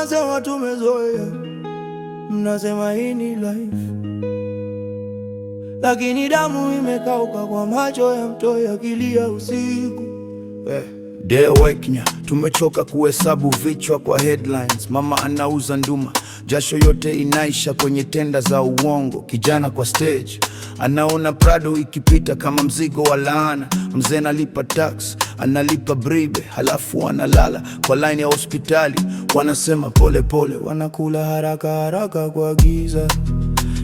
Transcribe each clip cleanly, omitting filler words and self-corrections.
Wanasema tumezoea, mnasema hii ni life, lakini damu imekauka kwa macho ya mtoi akilia usiku. Deweknya, tumechoka kuhesabu vichwa kwa headlines. Mama anauza nduma, jasho yote inaisha kwenye tenda za uongo. Kijana kwa stage anaona Prado ikipita kama mzigo wa laana. Mzee analipa tax, analipa bribe, halafu analala kwa line ya hospitali. Wanasema pole pole, wanakula haraka haraka kwa giza.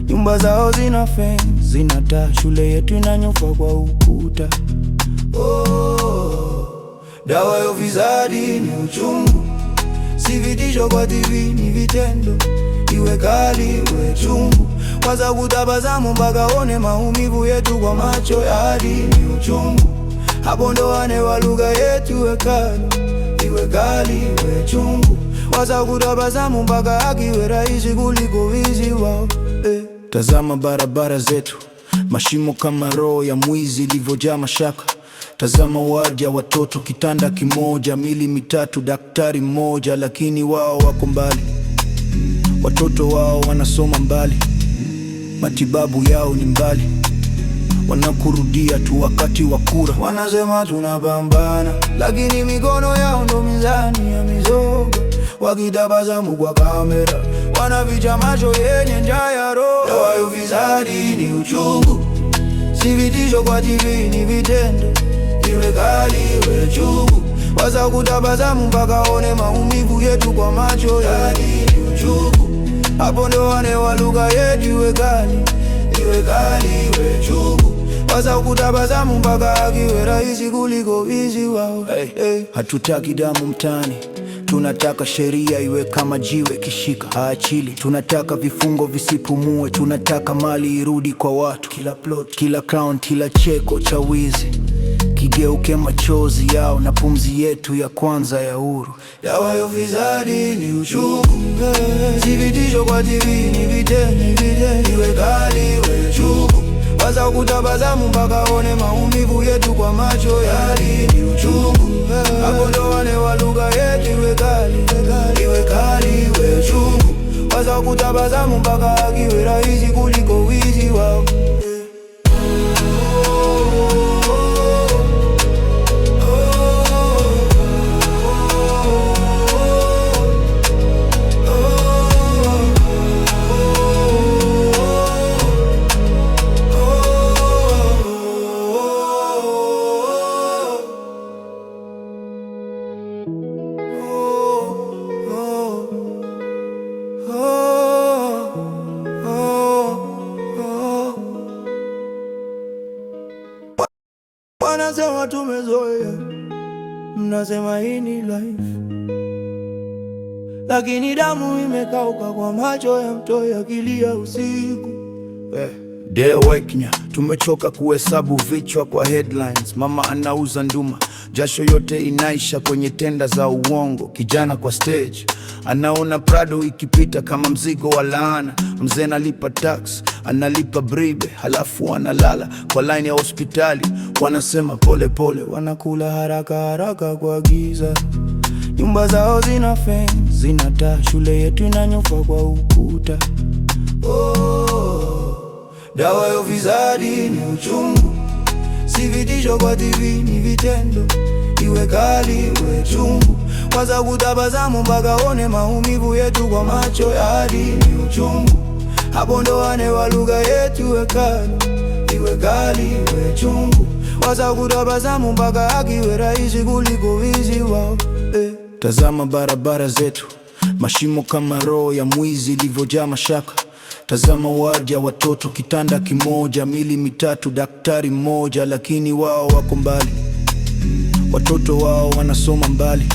Nyumba zao zina fence, zina taa, shule yetu inanyofa kwa ukuta. Dawa ya ufisadi ni uchungu, si vitisho kwa TV, ni vitendo. Iwe kali iwe chungu, waza kutabasamu mpaka one maumivu yetu kwa macho ya hadi ni uchungu. Hapo ndo wane wa lugha yetu iwe kali iwe chungu, waza kutabasamu mpaka haki iwe rahisi kuliko wizi wao. Tazama barabara zetu, mashimo kama roho ya mwizi ilivyojaa mashaka. Tazama wadi ya watoto, kitanda kimoja, mili mitatu, daktari mmoja, lakini wao wako mbali. Watoto wao wanasoma mbali, matibabu yao ni mbali. Wanakurudia tu wakati wa kura. Wanasema tunapambana, lakini mikono yao ndo mizani ya mizoga. Wakitabasamu kwa kamera, wanaficha macho yenye njaa ya roho. Dawa ya ufisadi ni uchungu, si vitisho kwa TV, ni vitendo. Iwe kali iwe chungu, waza kutabasamu mpaka one maumivu yetu kwa macho ya hadi ni uchungu. Hapo ndo wane wa lugha yetu iwe kali iwe chungu, waza kutabasamu mpaka haki iwe rahisi kuliko wizi wao. Hatutaki damu mtaani, tunataka sheria iwe kama jiwe kishika haachili. Tunataka vifungo visipumue, tunataka mali irudi kwa watu. Kila plot, kila crown, kila cheko cha wizi kigeuke machozi yao na pumzi yetu ya kwanza ya uhuru. Dawa ya ufisadi ni uchungu, si vitisho kwa TV, ni vitendo. Iwe kali iwe chungu, waza kutabasamu mpaka one maumivu yetu kwa macho ya hadi ni uchungu. Hapo ndo wane wa lugha yetu iwe kali iwe chungu, waza kutabasamu mpaka haki iwe rahisi kuliko wizi wao. Wanasema tumezoea, mnasema hii ni life, lakini damu imekauka kwa macho ya mtoi akilia usiku. Deweknya, tumechoka kuhesabu vichwa kwa headlines. Mama anauza nduma, jasho yote inaisha kwenye tenda za uongo. Kijana kwa stage anaona Prado ikipita kama mzigo wa laana. Mzee analipa tax, analipa bribe, halafu analala kwa line ya hospitali. Wanasema pole pole, wanakula haraka haraka kwa giza. Nyumba zao zina fence, zina taa, shule yetu inanyofa kwa ukuta. Dawa ya ufisadi ni uchungu, si vitisho kwa TV, ni vitendo. Iwe kali iwe chungu, waza kutabasamu mpaka one maumivu yetu kwa macho ya hadi ni uchungu. Hapo ndo wane wa lugha yetu iwe kali iwe chungu, waza kutabasamu mpaka haki iwe rahisi kuliko wizi wao. Tazama barabara zetu, mashimo kama roho ya mwizi ilivyojaa mashaka. Tazama wadi ya watoto, kitanda kimoja, mili mitatu, daktari mmoja, lakini wao wako mbali. Watoto wao wanasoma mbali,